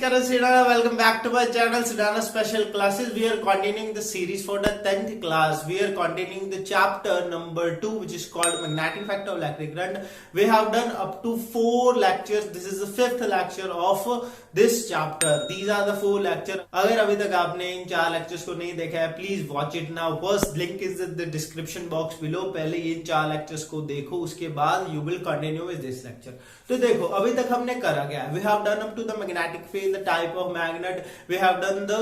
Karan Sidana. Welcome back to my channel Sidana Special Classes. We are continuing the series for the 10th class. We are continuing the chapter number 2, which is called Magnetic Effect of Electric Current. We have done up to 4 lectures. This is the 5th lecture of this chapter. These are the 4 lectures. अगर अभी तक आपने इन 4 lectures को नहीं देखा है, please watch it now. First link is in the description box below. पहले इन 4 lectures को देखो, उसके बाद you will continue with this lecture. तो देखो अभी तक हमने करा क्या है. We have done up to the magnetic field, the type of magnet. We have done the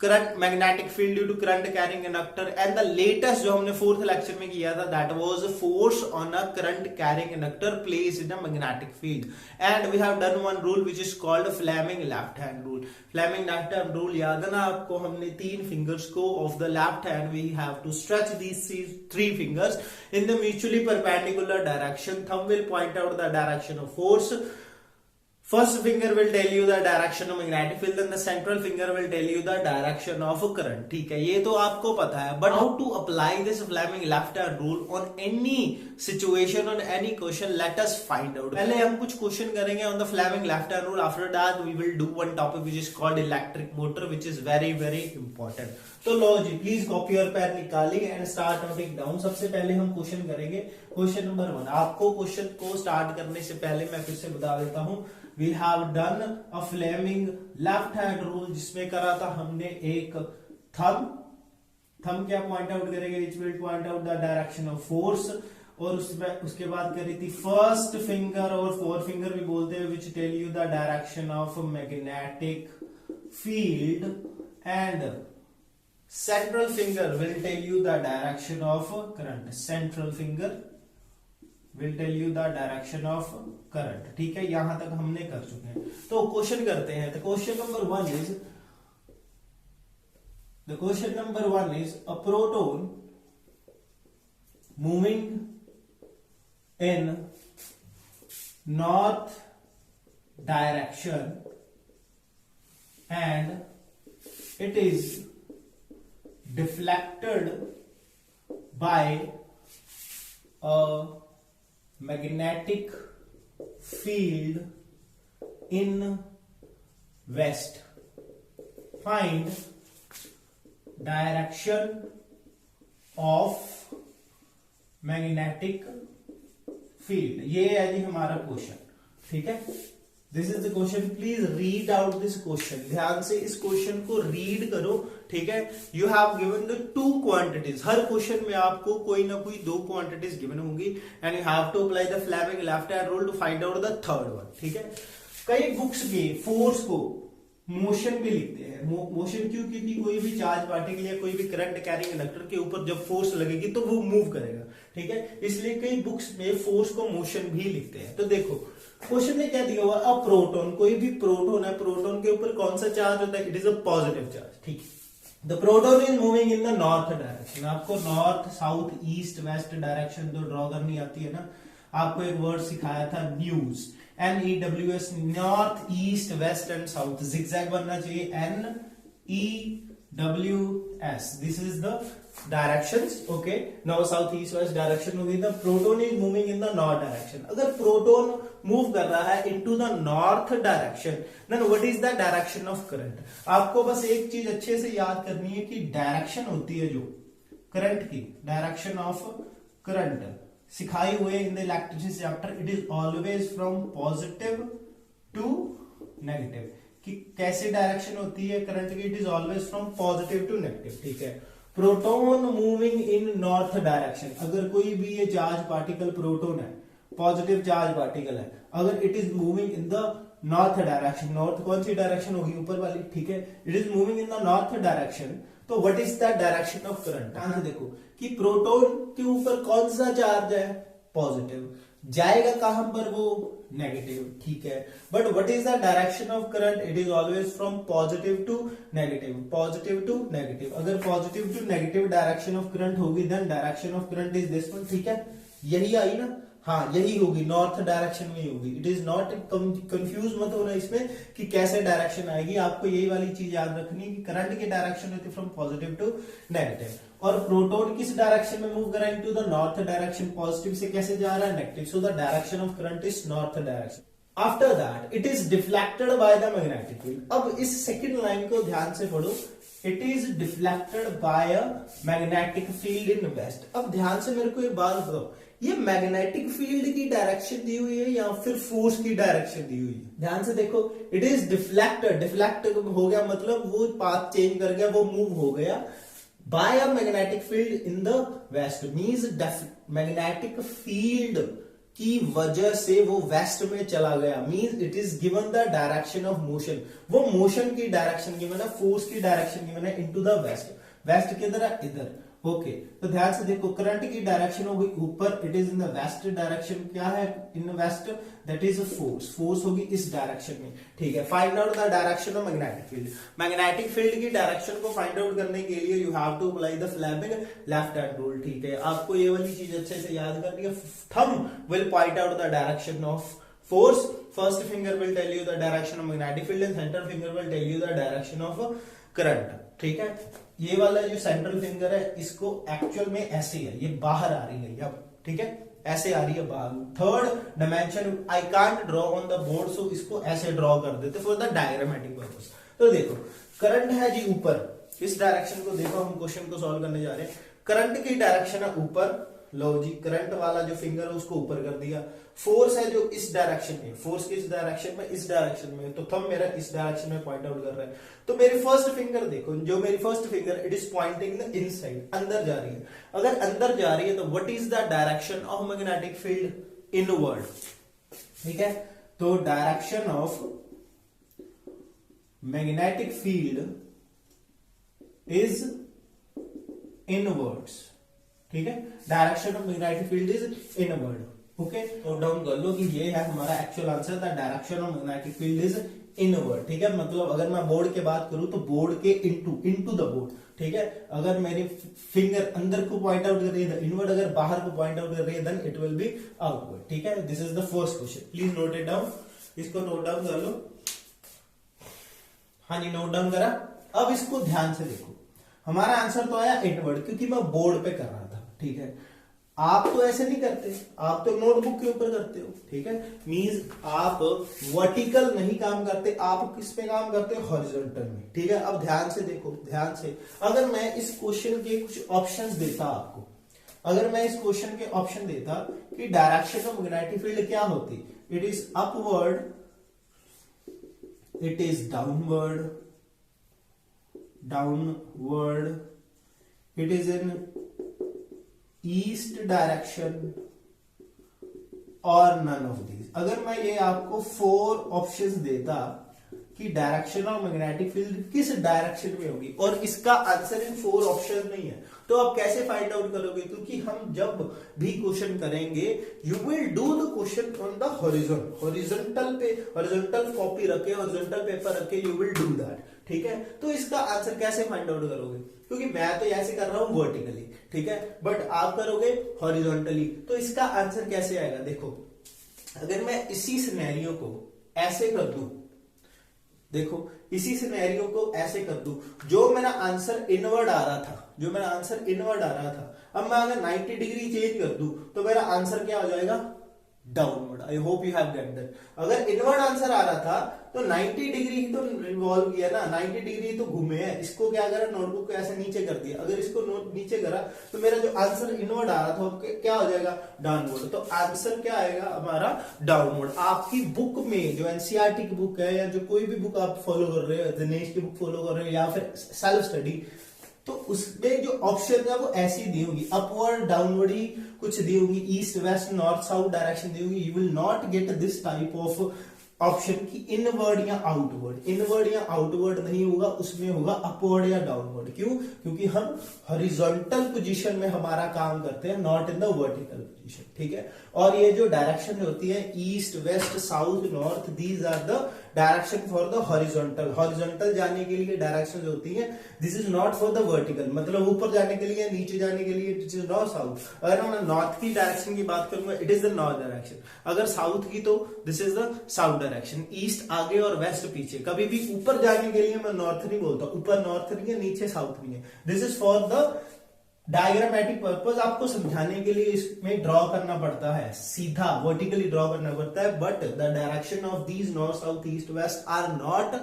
current, magnetic field due to current carrying inductor, and the latest जो हमने 4th lecture में किया था, that was force on a current carrying inductor placed in a magnetic field. And we have done one rule which is called Fleming left hand rule. Fleming left hand rule याद है ना आपको. हमने 3 fingers को of the left hand we have to stretch these 3 fingers in the mutually perpendicular direction. Thumb will point out the direction of force. First finger will tell you the direction of magnetic field and the central finger will tell you the direction of current. ठीक है, ये तो आपको पता है. But how to apply this Fleming left hand rule on any situation, on any question, let us find out. पहले हम कुछ क्वेश्चन करेंगे on the Fleming left hand rule. After that we will do one topic which is called electric motor, which is very very important. तो लो जी, please copy और pen निकालिए and start noting down. सबसे पहले हम question करेंगे. Question number 1. आपको question को start करने से पहले मैं फिर से बता देता हूं. We have done a Fleming left hand rule, जिसमें करा था हमने एक थंब क्या पॉइंट आउट करेगा, which will point out the direction of force. और उसके बाद करी थी फर्स्ट फिंगर और फोर फिंगर भी बोलते हैं, which tell you the direction of magnetic field, and central finger will tell you the direction of current. Central finger will tell you the direction of current. ठीक है, यहां तक हमने कर चुके हैं. तो क्वेश्चन करते हैं. तो question number 1 is a proton moving in north direction and it is deflected by a magnetic field in west. Find direction of magnetic field. ये है जी हमारा क्वेश्चन. ठीक है, this is the question. Please read out this question. ध्यान से इस question को read करो. ठीक है, you have given the 2 quantities. हर क्वेश्चन में आपको कोई ना कोई 2 क्वांटिटीज गिवन होंगी and you have to apply the Fleming left hand rule to find out the third one. ठीक है, कई बुक्स में फोर्स को मोशन भी लिखते हैं. मोशन क्यों? क्योंकि कोई भी चार्ज पार्टिकल या कोई भी करंट कैरिंग कंडक्टर के ऊपर जब फोर्स लगेगी तो वो मूव करेगा. ठीक है, इसलिए कई बुक्स में फोर्स को मोशन भी लिखते हैं. तो देखो क्वेश्चन में क्या दिया हुआ. अ प्रोटॉन, कोई भी प्रोटॉन है, प्रोटॉन के ऊपर कौन सा चार्ज होता है? It is a positive charge. ठीक है, the proton is moving in the north direction. आपको north, south, east, west direction तो ड्रॉ करनी आती है ना. आपको एक वर्ड सिखाया था news, NEWS, north, east, west and south. Zigzag बनना चाहिए, NEWS. This is the directions. Okay, north, south, east, west direction होगी. The proton is moving in the north direction. अगर प्रोटॉन मूव कर रहा है into the north direction, then what is the direction of current. आपको बस एक चीज अच्छे से याद करनी है कि डायरेक्शन होती है जो करंट की, डायरेक्शन ऑफ करंट सिखाई हुए in the electricity chapter. It is always from positive to negative. कि कैसे डायरेक्शन होती है करंट की? It is always from positive to negative. ठीक है, proton moving in north direction. अगर कोई भी ये चार्ज पार्टिकल प्रोटॉन है, पॉजिटिव चार्ज पार्टिकल है, अगर it is moving in the north direction, north कौन सी डायरेक्शन होगी? ऊपर वाली. ठीक है, it is moving in the north direction. तो what is the direction of current? Answer देखो कि प्रोटॉन के ऊपर कौन सा चार्ज है? पॉजिटिव. जाएगा कहां पर? वो नेगेटिव. ठीक है, but what is the direction of current? It is always from positive to negative. Positive to negative. अगर positive to negative direction of current होगी, then direction of current is this one. ठीक है, यही आई ना. हाँ, यही होगी, नॉर्थ डायरेक्शन में ही होगी. इट इज नॉट, कंफ्यूज मत होना इसमें कि कैसे डायरेक्शन आएगी. आपको यही वाली चीज याद रखनी है कि करंट की डायरेक्शन होती है फ्रॉम पॉजिटिव टू नेगेटिव. और प्रोटॉन किस डायरेक्शन में मूव कर रहा है? Into the north direction. Positive से कैसे जा रहा है? Negative. So the direction of current is north direction. After that it is deflected by the magnetic field. अब इस सेकंड लाइन को ध्यान से पढ़ो, it is deflected by a magnetic field in west. अब ध्यान से मेरे को एक बात बताओ, ये मैग्नेटिक फील्ड की डायरेक्शन दी हुई है या फिर फोर्स की डायरेक्शन दी हुई है? ध्यान से देखो, इट इज डिफ्लेक्टेड, डिफ्लेक्ट हो गया मतलब वो पाथ चेंज कर गया, वो मूव हो गया by a magnetic field in the west. Means magnetic field की वजह से वो वेस्ट में चला गया। Means it is given the direction of motion, वो मोशन की डायरेक्शन गिवन है, फोर्स की डायरेक्शन गिवन है इनटू द वेस्ट। वेस्ट किधर है? इधर। ओके तो ध्यान से देखो, करंट की डायरेक्शन होगी ऊपर, it is in the west direction. क्या है in west? That is force, force होगी इस डायरेक्शन में। ठीक है, find out the direction of magnetic field. Magnetic field की डायरेक्शन को फाइंड आउट करने के लिए you have to apply the Fleming left hand rule. ठीक है, आपको ये वाली चीज अच्छे से याद करनी है। Thumb will point out the direction of force, first finger will tell you the direction of magnetic field and centre finger will tell you the direction of current. ठीक है, ये वाला जो सेंट्रल फिंगर है इसको एक्चुअल में ऐसे है, ये बाहर आ रही है अब। ठीक है, ऐसे आ रही है बाहर। Third dimension I can't draw on the board, so इसको ऐसे ड्रॉ कर देते फॉर द डायग्रामेटिक पर्पस। तो देखो करंट है जी ऊपर, इस डायरेक्शन को देखो, हम क्वेश्चन को सॉल्व करने जा रहे हैं। करंट की डायरेक्शन है ऊपर, लो जी करंट वाला जो फिंगर है उसको ऊपर कर दिया। फोर्स है जो इस डायरेक्शन में, फोर्स किस डायरेक्शन में? इस डायरेक्शन में। तो थंब मेरा इस डायरेक्शन में पॉइंट आउट कर रहा है। तो मेरी फर्स्ट फिंगर देखो, जो मेरी first finger it is Poynting the inside, अंदर जा रही है। अगर अंदर जा रही है तो what is the direction of magnetic field? Inward. ठीक है, तो direction of magnetic field is inwards. ठीक है, direction of magnetic field is inward. Okay, note down कर लो कि ये है हमारा actual answer, the direction of magnetic field is inward. ठीक है, मतलब अगर मैं बोर्ड की बात करूं तो बोर्ड के इनटू द बोर्ड। ठीक है, अगर मेरी फिंगर अंदर को पॉइंट आउट कर रही है इनवर्ड, अगर बाहर को पॉइंट आउट कर रही है then it will be outward. ठीक है, this is the first question, please note it down. इसको नोट डाउन कर लो। हाँ जी, नोट डाउन करा। अब इसको ध्यान से देखो, हमारा आंसर तो आया इनवर्ड क्योंकि मैं बोर्ड पे कर रहा था। ठीक है, आप तो ऐसे नहीं करते, आप तो नोटबुक के ऊपर करते हो। ठीक है, मींस आप वर्टिकल नहीं काम करते, आप किस पे काम करते हो? हॉरिजॉन्टल में। ठीक है, अब ध्यान से देखो, ध्यान से, अगर मैं इस क्वेश्चन के कुछ ऑप्शंस देता आपको, अगर मैं इस क्वेश्चन के ऑप्शन देता कि डायरेक्शन ऑफ मैग्नेटिक फील्ड क्या होती, it is upward, it is downward, it is in east direction or none of these। अगर मैं ये आपको 4 ऑप्शंस देता कि डायरेक्शन ऑफ मैग्नेटिक फील्ड किस डायरेक्शन में होगी और इसका आंसर इन 4 ऑप्शन नहीं है, तो आप कैसे फाइंड आउट करोगे? क्योंकि हम जब भी क्वेश्चन करेंगे you will do the question on the horizontal पे, हॉरिजॉन्टल कॉपी रखे, हॉरिजॉन्टल पेपर रखे, यू विल डू दैट। ठीक है, तो इसका आंसर कैसे फाइंड आउट करोगे? क्योंकि मैं तो ऐसे कर रहा हूं वर्टिकली। ठीक है, बट आप करोगे हॉरिजॉन्टली, तो इसका आंसर कैसे आएगा? देखो, अगर मैं इसी सिनेरियो को ऐसे कर दूं, देखो इसी सिनेरियो को ऐसे कर दूं, जो मेरा आंसर इनवर्ड आ रहा था, जो मेरा आंसर इनवर्ड आ रहा था, अब मैं अगर 90 डिग्री चेंज कर दूं तो मेरा आंसर क्या हो जाएगा? Downward. I hope you have get that. अगर इनवर्ड आंसर आ रहा था तो 90 डिग्री ही तो रिवॉल्व किया ना, 90 डिग्री तो घूमे है। इसको क्या करा? नोटबुक को ऐसे नीचे कर दिया। अगर इसको नीचे करा तो मेरा जो आंसर इनवर्ड आ रहा था क्या हो जाएगा? डाउनवर्ड। तो आंसर क्या आएगा हमारा? डाउनवर्ड। आपकी बुक में जो एनसीईआरटी की बुक है या जो कोई भी बुक आप फॉलो कर रहे हो, दिनेश की बुक फॉलो कर रहे हो या फिर सेल्फ स्टडी, तो उसमें जो ऑप्शन है वो ऐसी दी होगी, अपवर्ड डाउनवर्ड ही कुछ दी होगी, east west north south direction दी होगी। You will not get this type of option की इनवर्ड या आउटवर्ड। इनवर्ड या आउटवर्ड नहीं होगा, उसमें होगा अपवर्ड या डाउनवर्ड। क्यों? क्योंकि हम हॉरिजॉन्टल पोजीशन में हमारा काम करते हैं, not in the vertical position. ठीक है, और ये जो डायरेक्शन होती है east west south north, these are the direction for the horizontal. Horizontal जाने के लिए डायरेक्शन होती है, this is not for the vertical, मतलब ऊपर जाने के लिए, नीचे जाने के लिए इट इज नॉट साउथ। अगर मैं नॉर्थ की डायरेक्शन की बात करूंगा, it is the north direction. अगर साउथ की तो this is the south direction. East आगे और वेस्ट पीछे। कभी भी ऊपर जाने के लिए मैं नॉर्थ नहीं बोलता, ऊपर नॉर्थ नहीं है, नीचे साउथ नहीं है। This is for the diagrammatic purpose आपको समझाने के लिए इसमें ड्रॉ करना पड़ता है, सीधा वर्टिकली ड्रॉ करना पड़ता है, but the direction of these north south east west are not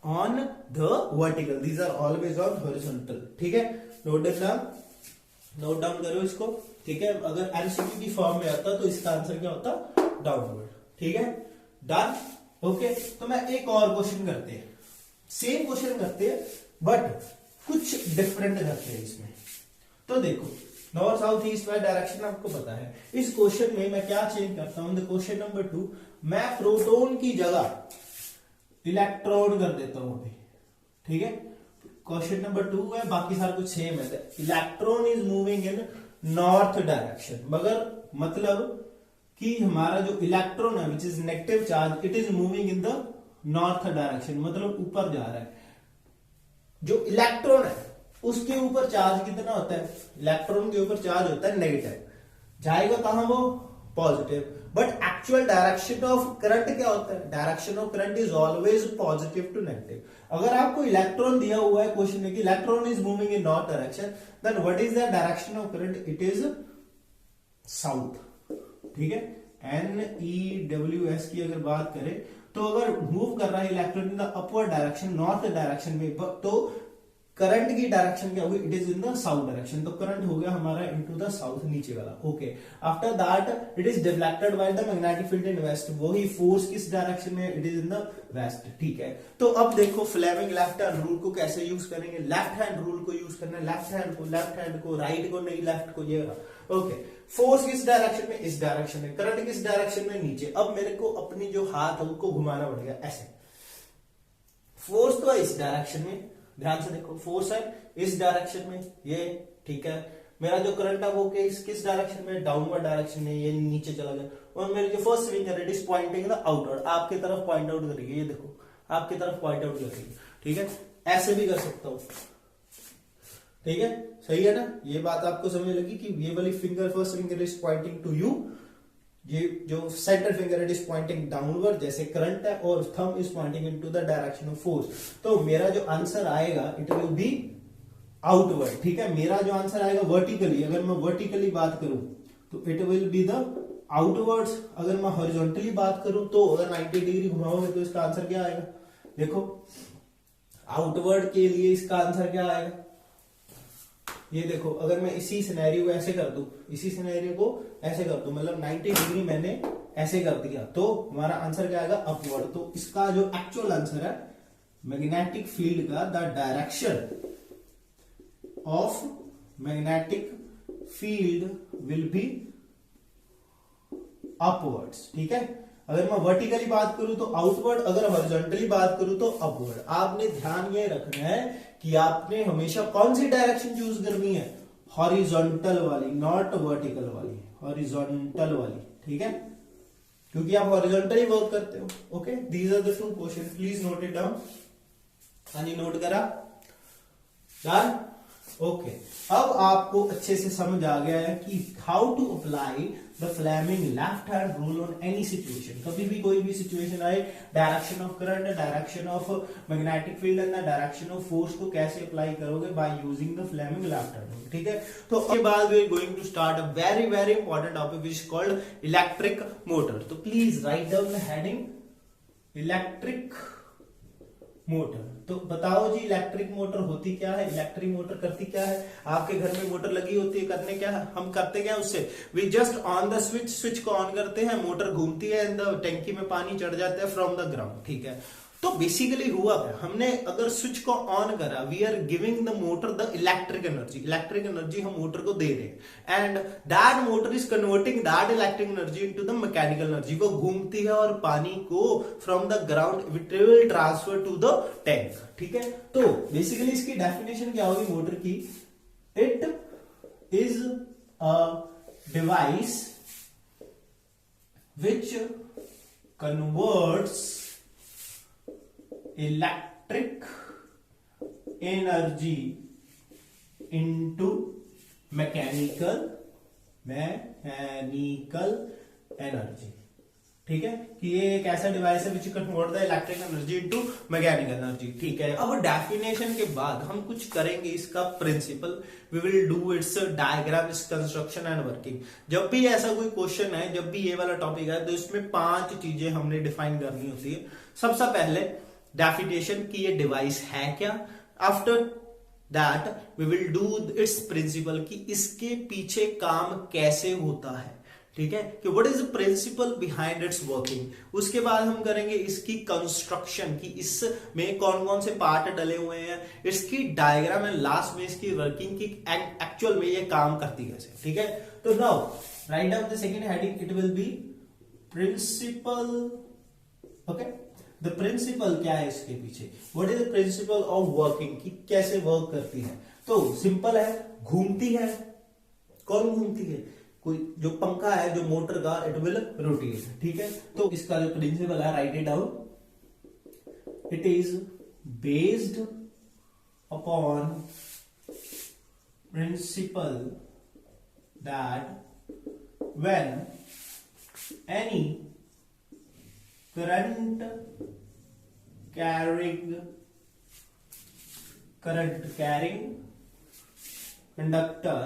on the vertical, these are always on horizontal. ठीक है, नोट डाउन करो इसको। ठीक है, अगर एमसीक्यू की फॉर्म में आता तो इसका आंसर क्या होता, डाउनवर्ड। ठीक है, डन। ओके, तो मैं एक और क्वेश्चन करते हैं, सेम क्वेश्चन करते हैं बट कुछ डिफरेंट करते हैं इसमें। तो देखो, north south east west direction आपको पता है। इस क्वेश्चन में मैं क्या चेंज करता हूं, क्वेश्चन नंबर 2 मैं प्रोटॉन की जगह इलेक्ट्रॉन कर देता हूं अभी। ठीक है, क्वेश्चन नंबर 2 है, बाकी सारा कुछ सेम है। Electron is moving in north direction, मगर मतलब कि हमारा जो इलेक्ट्रॉन है which is negative charge, it is moving in the north direction, मतलब ऊपर जा रहा है। जो इलेक्ट्रॉन है उसके ऊपर चार्ज कितना होता है, इलेक्ट्रॉन के ऊपर चार्ज होता है नेगेटिव, जाएगा कहां वो, positive. But actual direction of current क्या होता है, direction of current is always positive to negative. अगर आपको इलेक्ट्रॉन दिया हुआ है क्वेश्चन में कि electron is moving in north direction, then what is the direction of current, it is south. ठीक है, NEWS की अगर बात करें तो अगर मूव कर रहा है electron in the upward direction, north direction में, तो करंट की डायरेक्शन क्या होगी, it is in the south direction, तो करंट हो गया हमारा इनटू द साउथ, नीचे वाला। Okay, after that it is deflected by the magnetic field in west, वही फोर्स किस डायरेक्शन में, it is in the west. ठीक है, तो अब देखो फ्लेमिंग लेफ्ट हैंड रूल को कैसे यूज करेंगे, लेफ्ट हैंड रूल को यूज करना है, लेफ्ट हैंड को, राइट को नहीं, लेफ्ट को, ये। ओके, फोर्स किस डायरेक्शन में, इस डायरेक्शन में, करंट किस डायरेक्शन में, नीचे। अब मेरे को अपनी जो हाथ है उसको घुमाना पड़ेगा ऐसे, फोर्स तो है इस डायरेक्शन में, ध्यान से देखो, फोर्स है इस डायरेक्शन में ये। ठीक है, मेरा जो करंट है वो किस डायरेक्शन में, डाउनवर्ड डायरेक्शन में, ये नीचे चला गया। और मेरी जो first finger it is Poynting the outward, आपकी तरफ पॉइंट आउट करेगी, ये देखो आपकी तरफ पॉइंट आउट करेगी। ठीक है, ऐसे भी कर सकता हूं। ठीक है, सही है ना, ये बात आपको समझ लगी कि ये वाली finger, first finger is pointing to you, ये जो centre finger it is pointing downward जैसे करंट है, और thumb is pointing into the direction of force. तो मेरा जो आंसर आएगा इट विल बी आउटवर्ड। ठीक है, मेरा जो आंसर आएगा वर्टिकली, अगर मैं वर्टिकली बात करूं तो it will be the outwards. अगर मैं हॉरिजॉन्टली बात करूं तो अगर 90 डिग्री घुमाओगे तो इसका आंसर क्या आएगा, देखो आउटवर्ड के लिए इसका आंसर क्या आएगा, ये देखो। अगर मैं इसी सिनेरियो को ऐसे कर दूं, इसी सिनेरियो को ऐसे कर दूं, मतलब 90 डिग्री मैंने ऐसे कर दिया, तो हमारा आंसर क्या आएगा, अपवर्ड। तो इसका जो एक्चुअल आंसर है मैग्नेटिक फील्ड का, the direction of magnetic field will be upwards. ठीक है, अगर मैं वर्टिकली बात करूं तो आउटवर्ड, अगर हॉरिजॉन्टली बात करूं तो अपवर्ड। आपने ध्यान ये रखना है कि आपने हमेशा कौन सी डायरेक्शन चूज करनी है, हॉरिजॉन्टल वाली, नॉट वर्टिकल वाली, हॉरिजॉन्टल वाली। ठीक है, क्योंकि आप हॉरिजॉन्टली वर्क करते हो। Okay, these are the two question, please note it down. यानी नोट करा, डन। ओके, अब आपको अच्छे से समझ आ गया है कि how to apply the Fleming left hand rule on any situation. कभी भी कोई भी सिचुएशन आए, direction of current, direction of magnetic field and the direction of force को कैसे अप्लाई करोगे, by using the Fleming left hand rule. ठीक है, तो उसके बाद we are going to start a very very important topic which is called electric motor. तो please write down the heading electric motor. तो बताओ जी, इलेक्ट्रिक मोटर होती क्या है, इलेक्ट्रिक मोटर करती क्या है। आपके घर में मोटर लगी होती है, करने क्या है, हम करते क्या उससे, we just on the switch, switch को ऑन करते हैं, मोटर घूमती है, टंकी में पानी चढ़ जाता है फ्रॉम द ग्राउंड। ठीक है, तो बेसिकली हुआ क्या, हमने अगर स्विच को ऑन करा, we are giving the motor the electric energy, electric energy हम मोटर को दे रहे हैं, and that motor is converting that electric energy into the mechanical energy. वो घूमती है और पानी को from the ground it will transfer to the tank. ठीक है, तो बेसिकली इसकी डेफिनेशन क्या होगी मोटर की, it is a device which converts electric energy into mechanical energy. ठीक है, कि ये एक ऐसा डिवाइस है which convert the electric energy into mechanical energy. ठीक है, अब डेफिनेशन के बाद हम कुछ करेंगे इसका principle, we will do its diagram, its construction and working. जब भी ऐसा कोई क्वेश्चन है, जब भी ये वाला टॉपिक है, तो इसमें 5 चीजें हमने डिफाइन करनी होती है। सबसे पहले डेफिनेशन की ये डिवाइस है क्या, after that we will do its principle की इसके पीछे काम कैसे होता है। ठीक है, कि what is the principle behind it's working. उसके बाद हम करेंगे इसकी कंस्ट्रक्शन की इसमें कौन कौन से पार्ट डले हुए हैं, इसकी डायग्राम, एंड लास्ट में इसकी वर्किंग की एक्चुअल में ये काम करती कैसे। ठीक है, तो now write down the second heading, it will be principle. Okay, the principle क्या है इसके पीछे, what is the principle of working, की कैसे वर्क करती है। तो सिंपल है, घूमती है। कौन घूमती है, कोई जो पंखा है, जो मोटर का, इट विल रोटेट। ठीक है, तो इसका जो प्रिंसिपल है, right it down, it is based upon principal that when any current carrying conductor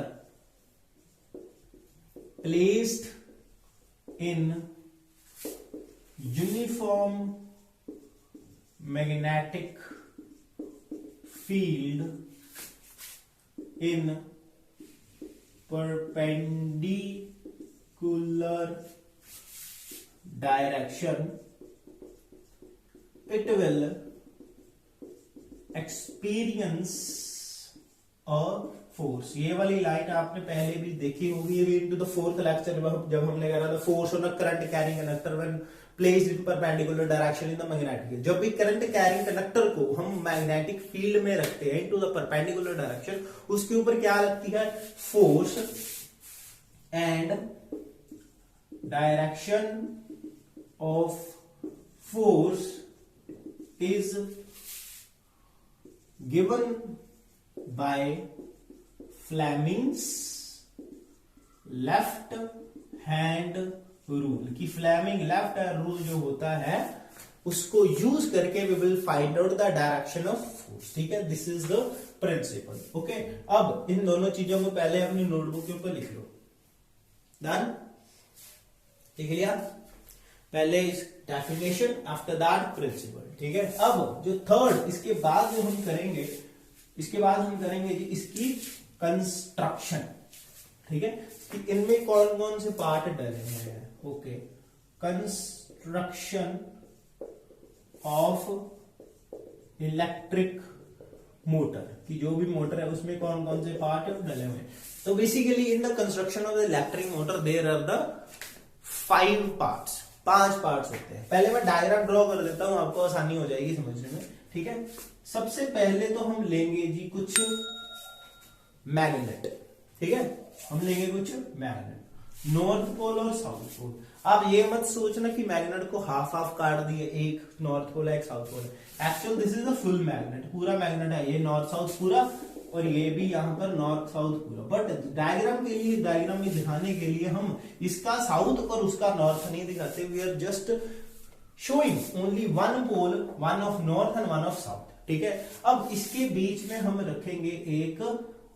placed in uniform magnetic field in perpendicular direction, it will experience a force। ये वाली line आपने पहले भी देखी होगी, ये भी इनटू द 4th लेक्चर जब हमने करा था force on a current carrying conductor when placed in perpendicular direction in the magnetic field. जब भी करंट कैरिंग कंडक्टर को हम मैग्नेटिक फील्ड में रखते हैं इनटू द परपेंडिकुलर डायरेक्शन, उसके ऊपर क्या लगती है, force, and direction of force is given by Fleming's left hand rule। कि फ्लेमिंग लेफ्ट हैंड रूल जो होता है उसको यूज करके we will find out the direction of force। ठीक है, this is the principle। Okay, अब इन दोनों चीजों को पहले अपनी नोटबुक के ऊपर लिख लो। डन, लिख लिया, पहले इस डेफिनेशन, आफ्टर दैट प्रिंसिपल। ठीक है, अब जो थर्ड, इसके बाद जो हम करेंगे, इसके बाद हम करेंगे जी इसकी कंस्ट्रक्शन। ठीक है, कि इनमें कौन कौन से पार्ट डले हैं। Okay, construction of electric motor, कि जो भी मोटर है उसमें कौन कौन से पार्ट डले हुए हैं। तो basically in the construction of the electric motor there are the 5 parts, 5 parts होते हैं। पहले मैं डायग्राम ड्रॉ कर देता हूं, आपको आसानी हो जाएगी समझने में। ठीक है, सबसे पहले तो हम लेंगे जी कुछ मैग्नेट। ठीक है, हम लेंगे कुछ मैग्नेट, नॉर्थ पोल और साउथ पोल। अब ये मत सोचना कि मैग्नेट को हाफ हाफ काट दिए, एक नॉर्थ पोल है एक साउथ पोल है। Actual this is the full magnet, पूरा मैग्नेट है, ये नॉर्थ साउथ पूरा, और ये भी यहां पर नॉर्थ साउथ पूरा। बट डायग्राम के लिए, डायग्राम में दिखाने के लिए हम इसका साउथ और उसका नॉर्थ नहीं दिखाते, we are just showing only one pole, one of north and one of south. ठीक है, अब इसके बीच में हम रखेंगे एक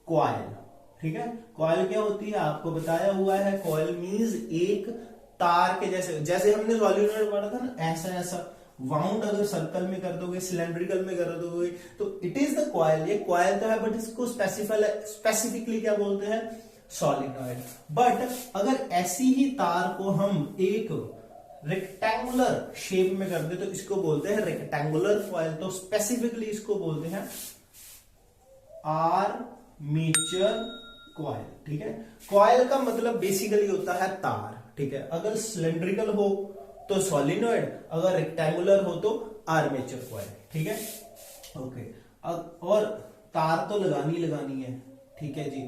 कॉइल। ठीक है, कॉइल क्या होती है आपको बताया हुआ है, कॉइल मींस एक तार के जैसे, जैसे हमने सॉल्यूशन पढ़ा था ना, ऐसा ऐसा वाउंड अगर सर्कल में कर दोगे, सिलेंड्रिकल में कर दोगे, तो इट इज द कॉइल। ये कॉइल तो है, बट इसको स्पेसिफिकली क्या बोलते हैं, सॉलिनॉइड। बट अगर ऐसी ही तार को हम एक रेक्टेंगुलर शेप में कर दे तो इसको बोलते हैं रेक्टेंगुलर कॉइल। तो स्पेसिफिकली इसको बोलते हैं आर्मेचर कॉइल। ठीक है, कॉइल का मतलब बेसिकली होता है तार। ठीक है, अगर सिलेंड्रिकल हो तो सॉलिनॉइड, अगर रेक्टेंगुलर हो तो आर्मेचर कॉइल। ठीक है, ओके, और तार तो लगानी है। ठीक है जी,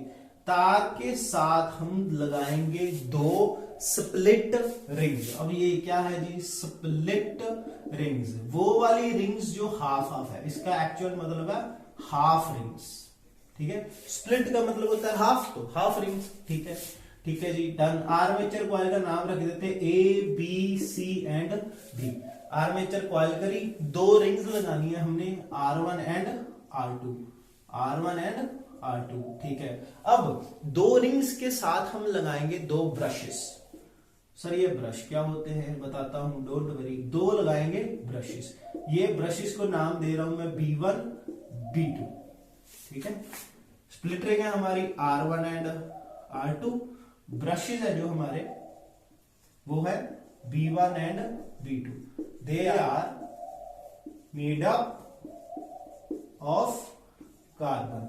तार के साथ हम लगाएंगे 2 स्प्लिट रिंग्स। अब ये क्या है जी, स्प्लिट रिंग्स, वो वाली रिंग्स जो हाफ हाफ है, इसका एक्चुअल मतलब है हाफ रिंग्स। ठीक है, स्प्लिट का मतलब होता है हाफ, तो हाफ रिंग्स। ठीक है, ठीक है जी, डन। आर्मेचर कॉइल का नाम रख देते A B C and D. Armature coil करी, दो रिंग्स लगानी है हमने, R1 and R2, R1 and R2, ठीक है। अब दो रिंग्स के साथ हम लगाएंगे दो ब्रशेस। सर ये ब्रश क्या होते हैं बताता हूं, डोंट वरी। दो लगाएंगे ब्रशेस, ये ब्रशेस को नाम दे रहा हूं मैं B1 B2, ठीक है। स्प्लिट रिंग है हमारी R1 एंड R2, ब्रशेस है जो हमारे वो है B1 and B2। They are made up of carbon,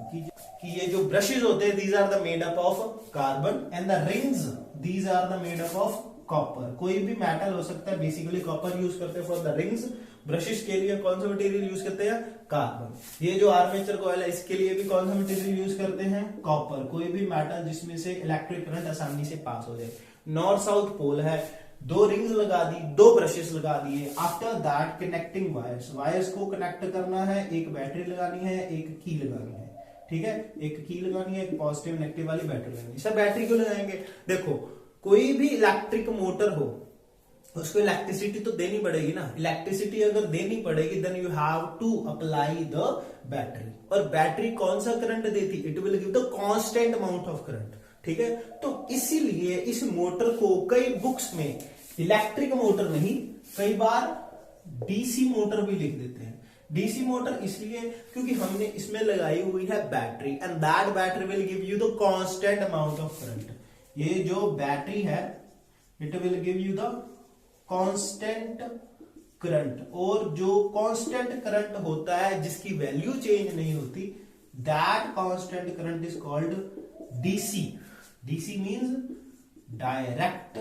कि ये जो ब्रशेस होते हैं these are the made up of carbon and the rings these are the made up of copper. कोई भी मेटल हो सकता है, बेसिकली कॉपर यूज करते हैं फॉर द रिंग्स। ब्रशेस के लिए कौन सा मटेरियल यूज करते हैं, कार्बन। ये जो आर्मेचर कॉइल है इसके लिए भी कौन सा मटेरियल यूज करते हैं, कॉपर। कोई भी मेटल जिसमें से इलेक्ट्रिक करंट आसानी से पास हो जाए। नॉर्थ साउथ पोल है, दो रिंग्स लगा दी, दो ब्रशेस लगा दिए। After that connecting wires, wires को कनेक्ट करना है, एक बैटरी लगानी है, एक की लगानी है, ठीक है। एक की लगानी है, एक पॉजिटिव नेगेटिव वाली बैटरी लगानी है। सब बैटरी क्यों लगाएंगे, देखो कोई भी इलेक्ट्रिक मोटर हो उसको इलेक्ट्रिसिटी तो देनी पड़ेगी ना। इलेक्ट्रिसिटी अगर देनी पड़ेगी then you have to apply the battery. और बैटरी कौन सा करंट देती, it will give the constant amount of current, ठीक है। तो इसीलिए इस मोटर को कई बुक्स में इलेक्ट्रिक मोटर नहीं, कई बार डीसी मोटर भी लिख देते हैं। डीसी मोटर इसलिए क्योंकि हमने इसमें लगाई हुई है battery and that battery will give you the constant amount of current. ये जो बैटरी है it will give you the constant current, और जो कांस्टेंट करंट होता है जिसकी वैल्यू चेंज नहीं होती, that constant current is called DC. DC means direct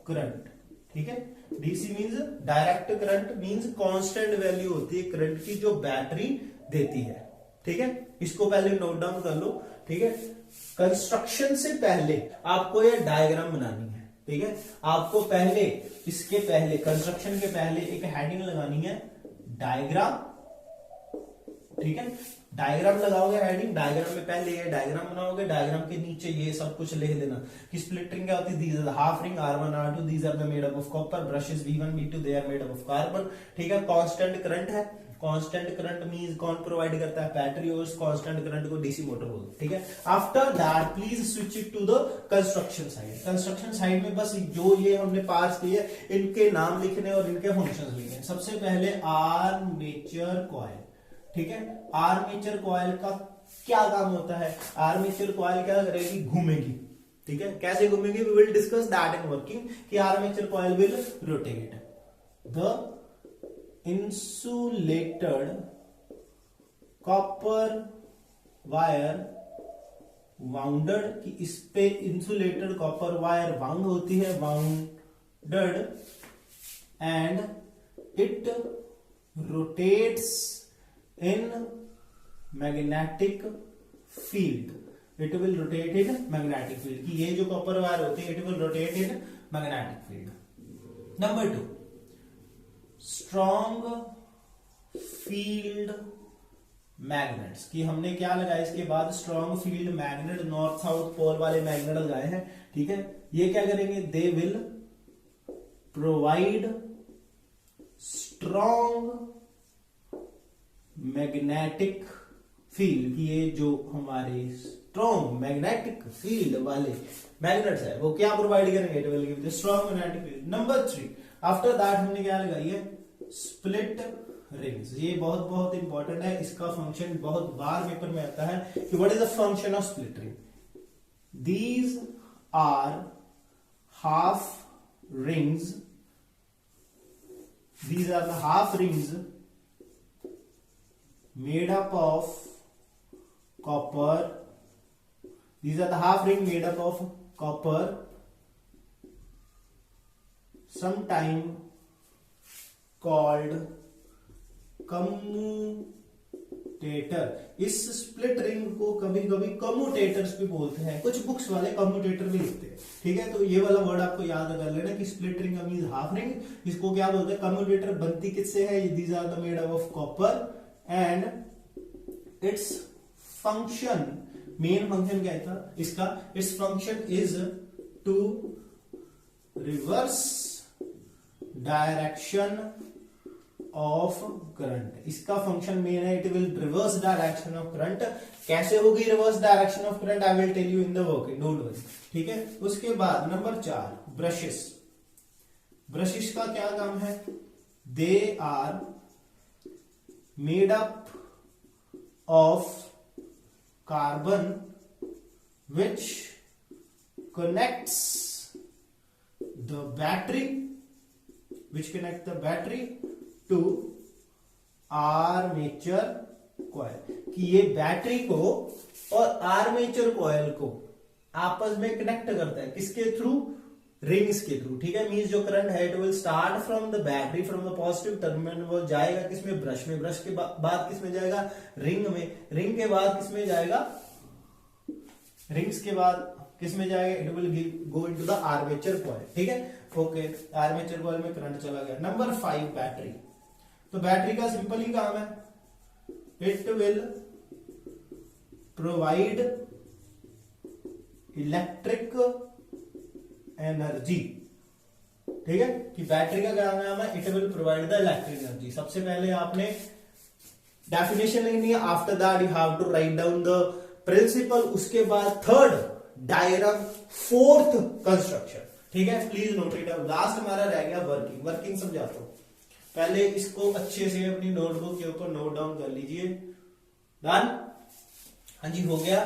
current, ठीक है। DC means direct current, means constant value होती है करंट की जो बैटरी देती है, ठीक है। इसको पहले नोट डाउन कर लो, ठीक है। कंस्ट्रक्शन से पहले आपको ये डायग्राम बनानी है, ठीक है। आपको पहले इसके पहले कंस्ट्रक्शन के पहले एक हेडिंग लगानी है, डायग्राम, ठीक है। डायग्राम लगाओगे हेडिंग, डायग्राम में पहले ये डायग्राम बनाओगे, डायग्राम के नीचे ये सब कुछ लिख देना कि स्प्लिट रिंग क्या होती है, these are the half ring R1 R2, these are the made up of copper, brushes B1 B2 they are made up of carbon, ठीक है। कांस्टेंट करंट है, कांस्टेंट करंट मींस कौन प्रोवाइड करता है, battery, और कांस्टेंट करंट को DC motor बोलते हैं, ठीक है। After that please switch it to the construction side. Construction side में बस जो ये हमने पार्ट्स किए इनके नाम लिखने और इनके फंक्शंस लिखने। सबसे पहले आर्मेचर कॉइल, ठीक है। आर्मेचर कॉइल का क्या काम होता है, आर्मेचर कॉइल क्या करेगी, घूमेगी, ठीक है। कैसे घूमेगी, we will discuss that in working, कि armature coil will rotate. The insulated copper wire wounded, कि इस पे इंसुलेटेड कॉपर वायर वाउंड होती है, wounded, and it rotates in magnetic field. It will rotate in magnetic field, कि ये जो copper wire होती है it will rotate in magnetic field. Number 2, strong field magnets, कि हमने क्या लगाया इसके बाद, strong field magnet, north south pole वाले मैग्नेट लगाए हैं, ठीक है। ये क्या करेंगे, they will provide strong magnetic field, कि ये जो हमारे स्ट्रॉन्ग मैग्नेटिक फील्ड वाले मैग्नेट्स है वो क्या प्रोवाइड करेंगे, it will give the strong magnetic field. Number 3, after that हमने क्या लगाई है, स्प्लिट रिंग्स। ये बहुत बहुत इंपॉर्टेंट है, इसका फंक्शन बहुत बार पेपर में आता है कि what is the function of split ring. These are half rings, these are the half rings made up of copper. These are the half ring made up of copper, sometime called commutator. इस split ring को कभी कभी commutators भी बोलते हैं, कुछ books वाले commutator भी लिखते हैं, ठीक है। तो ये वाला वर्ड आपको याद कर लेना कि split ring means half ring, इसको क्या बोलते हैं, कम्यूटेटर। बनती किससे है, these are the made up of copper and its function, main function क्या था इसका, its function is to reverse direction of current. इसका फंक्शन मेन है, it will reverse direction of current. कैसे होगी reverse direction of current, I will tell you in the working, don't worry, ठीक है। उसके बाद नंबर 4 ब्रशेस। ब्रशेस का क्या काम है, they are made up of carbon which connects the battery, which connect the battery to armature coil, कि ये बैटरी को और आर्मेचर कॉइल को आपस में कनेक्ट करता है, किसके थ्रू, रिंग्स के थ्रू, ठीक है। मींस जो करंट है it will start from the battery, from the positive terminal, वो जाएगा किसमें, ब्रश में, ब्रश के बाद किसमें जाएगा, रिंग में, रिंग के बाद किसमें जाएगा, रिंग्स के बाद किसमें जाएगा, it will go into the armature coil, ठीक है। ओके, आर्मेचर कॉइल में करंट चला गया। Number 5 battery. तो बैटरी का सिंपल ही काम है, it will provide electric energy, ठीक है, कि बैटरी का क्या नाम है, it will provide the electric energy. सबसे पहले आपने डेफिनेशन लिखनी है, after that you have to write down the principle, उसके बाद थर्ड डायग्राम, फोर्थ कंस्ट्रक्शन, ठीक है। Please note it down. Last हमारा रह गया वर्किंग। वर्किंग समझाता हूं, पहले इसको अच्छे से अपनी नोटबुक के ऊपर नोट डाउन कर लीजिए। डन, हाँ जी, हो गया।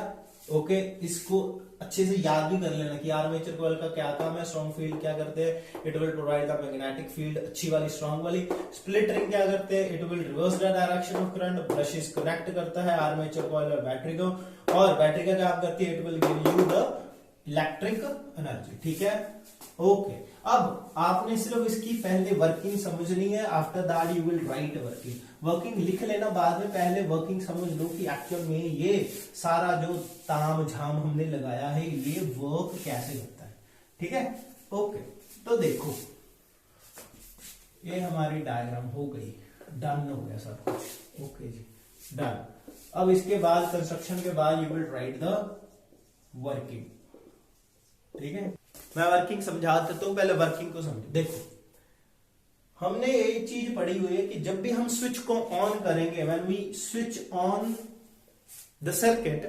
ओके, इसको अच्छे से याद भी कर लेना कि आर्मेचर कॉइल का क्या काम है, स्ट्रॉन्ग फील्ड क्या करते हैं, it will provide the magnetic field, अच्छी वाली स्ट्रॉन्ग वाली। स्प्लिट रिंग क्या करते हैं, it will reverse the direction of current. Brushes connect करता है आर्मेचर कॉइल और बैटरी को, और बैटरी का काम करती है, it will give you the electric energy, ठीक है। ओके, अब आपने सिर्फ इसकी पहले वर्किंग समझनी है, after that you will write working. Working लिख लेना बाद में, पहले वर्किंग समझ लो कि एक्चुअल में ये सारा जो ताम झाम हमने लगाया है ये वर्क कैसे करता है, ठीक है। ओके, तो देखो ये हमारी डायग्राम हो गई, डन हो गया सब कुछ। ओके जी, डन। अब इसके बाद कंस्ट्रक्शन के बाद you will write the working, ठीक है। मैं वर्किंग समझा देता हूं, पहले वर्किंग को समझो। देखो, हमने एक चीज पढ़ी हुई है कि जब भी हम स्विच को ऑन करेंगे, when we switch on the circuit,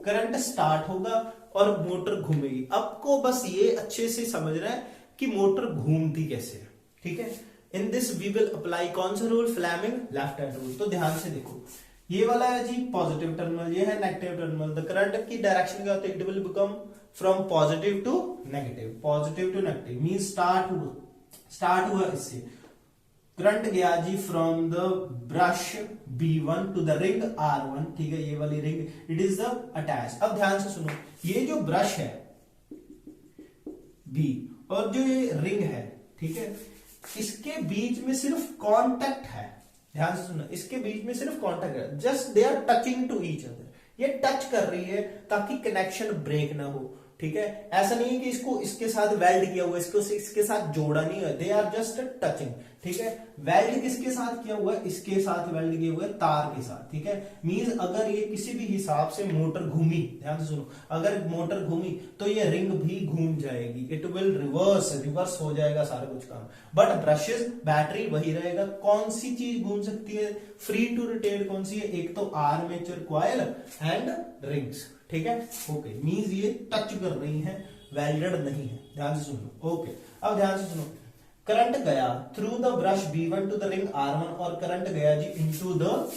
current start होगा और मोटर घूमेगी। आपको बस ये अच्छे से समझना है कि मोटर घूमती कैसे है, ठीक है। In this we will apply कौन सा rule, Fleming left hand rule. तो ध्यान से देखो, ये वाला है जी पॉजिटिव टर्मिनल, ये है नेगेटिव टर्मिनल। द करंट की डायरेक्शन क्या होती है, it will become from positive to negative, positive to negative. Mean start हुआ इससे, करंट गया जी from the brush B1 to the ring R1, ठीक है, ये वाली ring, it is the attach. अब ध्यान से सुनो, ये जो ब्रश है B और जो ये रिंग है, ठीक है, इसके बीच में सिर्फ कांटेक्ट है। ध्यान से सुनो, इसके बीच में सिर्फ कांटेक्ट है, just they are touching to each other. ये टच कर रही है ताकि कनेक्शन ब्रेक ना हो, ठीक है। ऐसा नहीं है कि इसको इसके साथ वेल्ड किया हुआ है, इसको इसके साथ जोड़ा नहीं है, दे आर जस्ट टचिंग, ठीक है। वेल्ड किसके साथ किया हुआ है, इसके साथ वेल्ड किए हुए तार के साथ, ठीक है। मींस अगर ये किसी भी हिसाब से मोटर घूमी, ध्यान से सुनो, अगर मोटर घूमी तो ये रिंग भी घूम जाएगी, इट विल रिवर्स हो जाएगा सारा कुछ काम। बट ब्रशेस, बैटरी वही रहेगा। कौन सी चीज घूम सकती है, फ्री टू रोटेट कौन सी है, एक तो आर्मेचर कॉइल एंड रिंग्स, ठीक है। ओके, मींस ये टच कर रही है, वेल्डेड नहीं है, ध्यान से सुनो। ओके, अब ध्यान से सुनो, करंट गया through the brush B1 to the ring R1 और करंट गया जी इनटू द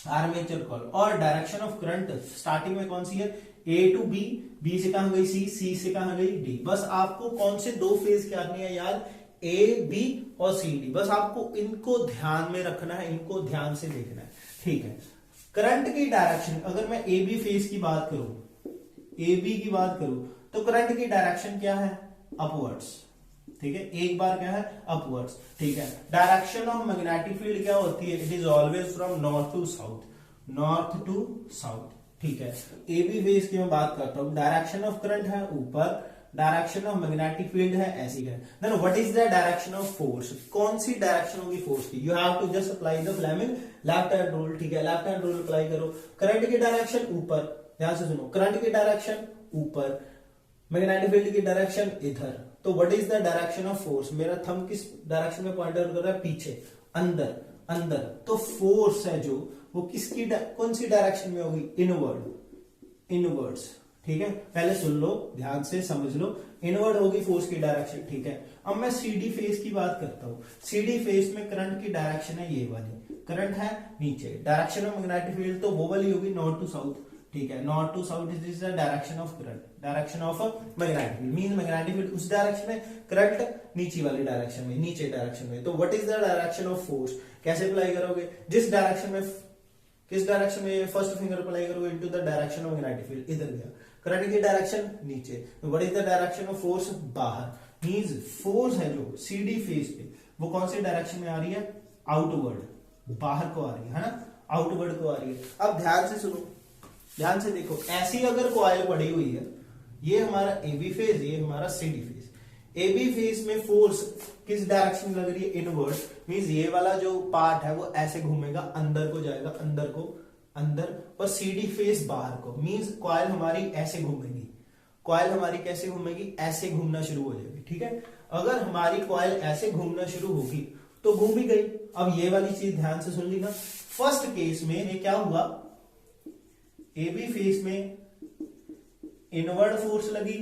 आर्मेचर कॉइल, और डायरेक्शन ऑफ करंट स्टार्टिंग में कौन सी है, A टू B, B से कहां गई C से कहां गई D। बस आपको कौन से दो फेज क्या करनी है याद, A B और C D, बस आपको इनको ध्यान में रखना है, इनको ध्यान से देखना है, ठीक है। करंट की डायरेक्शन, अगर मैं ए बी फेज की बात करूं, ए बी की बात करूं, तो करंट की डायरेक्शन क्या है, अपवर्ड्स, ठीक है। एक बार क्या है, अपवर्ड्स, ठीक है। डायरेक्शन ऑफ मैग्नेटिक फील्ड क्या होती है, it is always from north to south, north to south, ठीक है। ए बी फेज की मैं बात करता हूं, डायरेक्शन ऑफ करंट है ऊपर, डायरेक्शन ऑफ मैग्नेटिक फील्ड है ऐसी है। Then what is the direction of force, कौन सी डायरेक्शन होगी फोर्स की, you have to just apply the Fleming left hand rule, ठीक है। लेफ्ट हैंड रूल अप्लाई करो। करंट की डायरेक्शन ऊपर, ध्यान से सुनो, करंट की डायरेक्शन ऊपर, मैग्नेटिक फील्ड की डायरेक्शन इधर, तो what is the direction of force, मेरा थंब किस डायरेक्शन में पॉइंट कर रहा है, पीछे, अंदर अंदर, तो फोर्स है जो वो किसकी कौन सी डायरेक्शन में होगी, इनवर्ड, इनवर्ड्स, ठीक है। पहले सुन लो, ध्यान से समझ लो, इनवर्ड होगी फोर्स की डायरेक्शन, ठीक है। अब मैं सीडी फेस की बात करता हूं। सीडी फेस में करंट की डायरेक्शन है ये वाली, करंट है नीचे, डायरेक्शन ऑफ मैग्नेटिक फील्ड तो वो वाली होगी नॉर्थ टू साउथ, ठीक है। North to south is the direction of current, direction of magnetic field mean magnetic field उस डायरेक्शन में, करंट नीचे वाली डायरेक्शन में, नीचे डायरेक्शन में। तो what is the direction of force, कैसे अप्लाई करोगे, जिस डायरेक्शन में, किस डायरेक्शन में फर्स्ट फिंगर अप्लाई करोगे, into the direction of magnetic field, इधर गया, करंट की डायरेक्शन नीचे, what is the direction of force, बाहर, मींस फोर्स है जो सीडी फेस पे वो कौन सी डायरेक्शन में आ रही है, आउटवर्ड, बाहर को आ रही है ना, आउटवर्ड को आ रही है। अब ध्यान से सुनो, ध्यान से देखो, ऐसी अगर कॉइल पड़ी हुई है, ये हमारा एबी फेज, ये हमारा सीडी फेज, एबी फेज में फोर्स किस डायरेक्शन में लग रही है, इनवर्ड, मींस ये वाला जो पार्ट है वो ऐसे घूमेगा, अंदर को जाएगा, अंदर को, अंदर, और सीडी फेस बाहर को, मींस कॉइल हमारी ऐसे घूमेगी, कॉइल हमारी कैसे घूमेगी, ऐसे घूमना शुरू हो जाएगी, ठीक है। अगर हमारी कॉइल ऐसे घूमना शुरू होगी तो घूम ही गई। अब ये वाली चीज ध्यान से सुन ली ना, फर्स्ट केस में ये क्या हुआ, एबी फेस में इनवर्ड फोर्स लगी,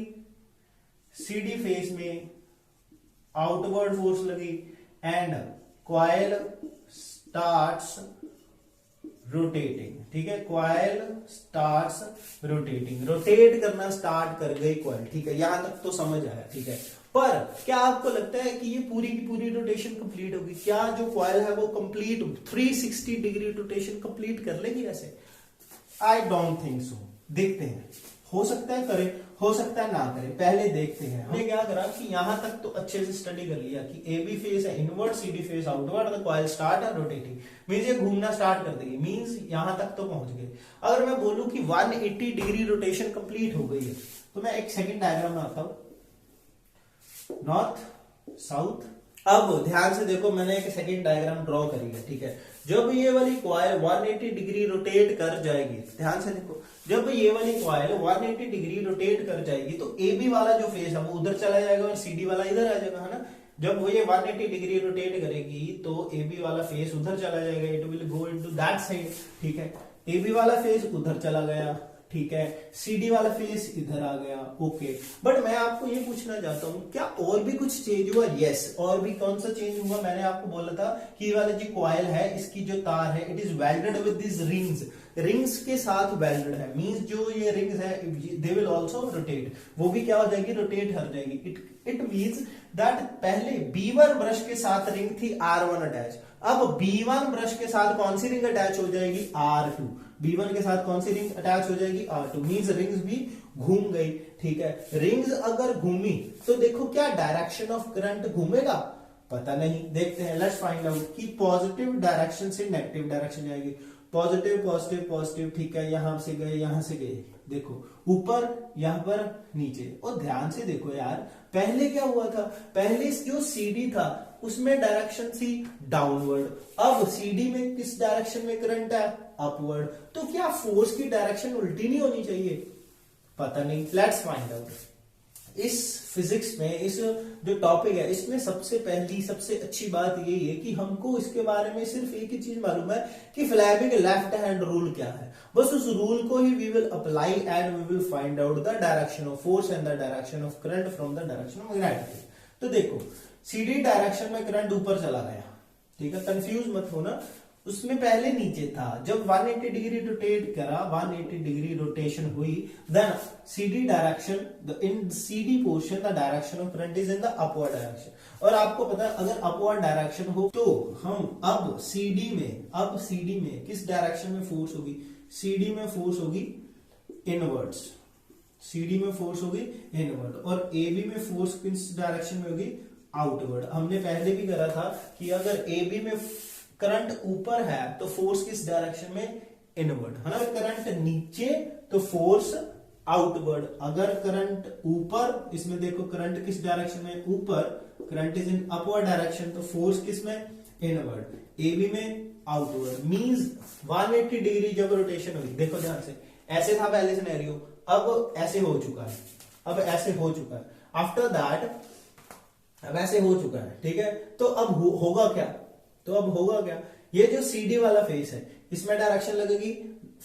सीडी फेस में आउटवर्ड फोर्स लगी, एंड कॉइल स्टार्ट्स रोटेटिंग, ठीक है, कॉइल स्टार्ट्स रोटेटिंग, रोटेट करना स्टार्ट कर गई कॉइल, ठीक है। यहां तक तो समझ आया, ठीक है। पर क्या आपको लगता है कि ये पूरी की पूरी रोटेशन कंप्लीट होगी, क्या जो कॉइल है वो कंप्लीट 360 डिग्री रोटेशन कंप्लीट कर लेगी ऐसे, आई डोंट थिंक सो। देखते हैं, हो सकता है करे, हो सकता है ना करे, पहले देखते हैं। हमने क्या करा कि यहां तक तो अच्छे से स्टडी कर लिया कि एबी फेस है inward, CD face outward, the coil start है रोटेटिंग, मींस ये घूमना स्टार्ट कर देगी, मींस यहां तक तो पहुंच गए। अगर मैं बोलूं कि 180 डिग्री रोटेशन कंप्लीट हो गई है, तो मैं एक सेकंड डायग्राम बनाता हूं, नॉर्थ साउथ। अब ध्यान से देखो, मैंने एक सेकंड डायग्राम ड्रॉ करी है, ठीक है। जब ये वाली कॉइल 180 डिग्री रोटेट कर जाएगी, ध्यान से देखो, जब ये वाली कॉइल 180 डिग्री रोटेट कर जाएगी तो ए बी वाला जो फेस है वो उधर चला जाएगा और सी डी वाला इधर आ जाएगा, है ना। जब वो ये 180 डिग्री रोटेट करेगी तो ए बी वाला फेस उधर चला जाएगा, it will go into that side, ठीक है। ए बी वाला फेस उधर चला गया, ठीक है, सीडी वाला फेस इधर आ गया, ओके। बट मैं आपको ये पूछना चाहता हूं, क्या और भी कुछ चेंज हुआ? यस, और भी कौन सा चेंज हुआ? मैंने आपको बोला था कि ये वाला जो कॉइल है, इसकी जो तार है, it is welded with this rings, rings के साथ वेल्डेड है, मींस जो ये रिंग्स है दे विल आल्सो रोटेट, वो भी क्या हो जाएगी, रोटेट कर जाएगी। इट मींस दैट पहले B1 ब्रश के साथ रिंग थी R1 अटैच, अब B1 ब्रश के साथ कौन सी रिंग अटैच हो जाएगी, R2। B1 के साथ कौन सी रिंग अटैच हो जाएगी, R2, मींस रिंग्स भी घूम गई, ठीक है। रिंग्स अगर घूमी तो देखो क्या डायरेक्शन ऑफ करंट घूमेगा, पता नहीं, देखते हैं, लेट्स फाइंड आउट कि पॉजिटिव डायरेक्शन से नेगेटिव डायरेक्शन जाएगी, पॉजिटिव पॉजिटिव पॉजिटिव, ठीक है, यहां से गए, यहां से गए, देखो ऊपर, यहां पर नीचे। और ध्यान से देखो यार, पहले क्या हुआ था, पहले जो सीडी था उसमें डायरेक्शन थी डाउनवर्ड, अब सीडी में किस डायरेक्शन में करंट है, अपवर्ड। तो क्या फोर्स की डायरेक्शन उल्टी नहीं होनी चाहिए, पता नहीं, लेट्स फाइंड आउट। इस फिजिक्स में इस जो टॉपिक है इसमें सबसे पहली सबसे अच्छी बात यही है कि हमको इसके बारे में सिर्फ एक ही चीज मालूम है कि फ्लेमिंग लेफ्ट हैंड रूल क्या है, बस उस रूल को ही we will apply and we will find out the direction of force and the direction of current from the direction of magnetic field. तो देखो, सीडी डायरेक्शन में करंट ऊपर चला गया, ठीक है, कंफ्यूज मत होना, उसमें पहले नीचे था, जब 180 डिग्री रोटेट करा, 180 डिग्री रोटेशन हुई, then CD direction, in CD portion the direction of current is in the upward direction. और आपको पता है अगर अपवर्ड डायरेक्शन हो तो हम अब सीडी में किस डायरेक्शन में फोर्स होगी, सीडी में फोर्स होगी इनवर्ड्स, सीडी में फोर्स होगी इनवर्ड, और एबी में फोर्स किस डायरेक्शन में होगी, आउटवर्ड। हमने पहले भी करा था कि अगर एबी में करंट ऊपर है तो फोर्स किस डायरेक्शन में, इनवर्ड, है ना। करंट नीचे तो फोर्स आउटवर्ड, अगर करंट ऊपर, इसमें देखो करंट किस डायरेक्शन में, ऊपर, current is in upward direction, तो फोर्स किस में, इनवर्ड, एबी में आउटवर्ड, मींस 180 डिग्री जब रोटेशन हुई, देखो ध्यान से, ऐसे था पहले सिनेरियो, अब ऐसे हो चुका है, अब ऐसे हो चुका है, आफ्टर दैट अब ऐसे हो चुका है, ठीक है। तो अब होगा क्या, तो अब होगा क्या, ये जो CD वाला फेस है इसमें डायरेक्शन लगेगी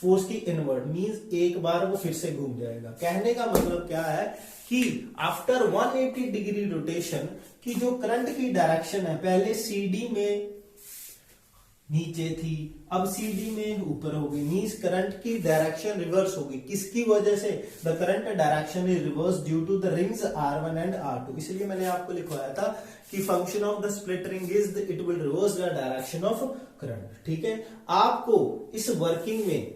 फोर्स की इनवर्ड, मींस एक बार वो फिर से घूम जाएगा। कहने का मतलब क्या है कि आफ्टर 180 डिग्री रोटेशन की जो करंट की डायरेक्शन है, पहले CD में नीचे थी, अब CD में ऊपर होगी, मींस करंट की डायरेक्शन रिवर्स होगी। किसकी वजह से? The current direction is reverse due to the rings R1 and R2। इसलिए मैंने आपको लिखवाया था कि function of the split ring is it will reverse the direction of current, ठीक है। आपको इस वर्किंग में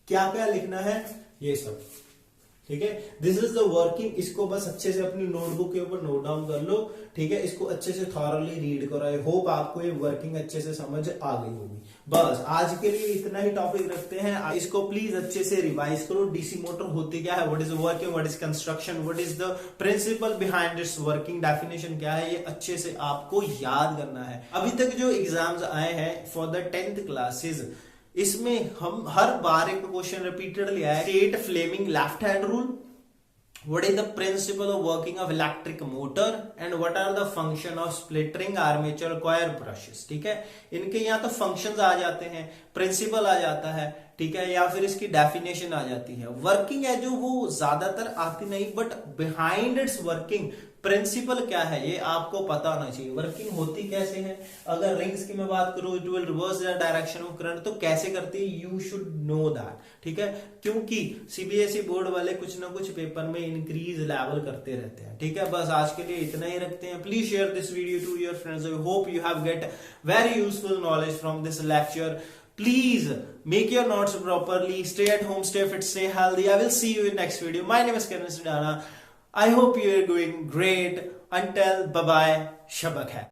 क्या क्या लिखना है, ये सब, ठीक है। दिस इज द वर्किंग, इसको बस अच्छे से अपनी नोटबुक के ऊपर नोट डाउन कर लो, ठीक है। इसको अच्छे से थॉरली रीड करो। आई होप आपको ये वर्किंग अच्छे से समझ आ गई होगी। बस आज के लिए इतना ही टॉपिक रखते हैं, इसको प्लीज अच्छे से रिवाइज करो। डीसी मोटर होती क्या है, what is working, what is construction, what is the principle behind it's working, definition क्या है, ये अच्छे से आपको याद करना है। अभी तक जो एग्जाम्स आए हैं फॉर द 10th क्लासेस, इसमें हम हर बार एक क्वेश्चन रिपीटेडली आया, state Fleming left hand rule, what is the principle of working of electric motor and what are the function of split ring, armature, coil, brushes, ठीक है। इनके यहाँ तो फंक्शंस आ जाते हैं, प्रिंसिपल आ जाता है, ठीक है, या फिर इसकी डेफिनेशन आ जाती है। वर्किंग है जो वो ज्यादातर आती नहीं, but behind it's working principle क्या है ये आपको पता होना चाहिए। वर्किंग होती कैसे है, अगर रिंग्स की मैं बात करूं, it will reverse the direction of current, तो कैसे करती है, यू शुड नो दैट, ठीक है। क्योंकि CBSE बोर्ड वाले कुछ ना कुछ पेपर में इंक्रीज लेवल करते रहते हैं, ठीक है। बस आज के लिए इतना ही रखते हैं। Please share this video to your friends. I hope you have get very useful knowledge from this lecture. Please make your notes properly. Stay at home, stay fit, stay healthy. I will see you in next video. My name is Karan Sidana. I hope you are doing great. Until bye bye. Shabak hai.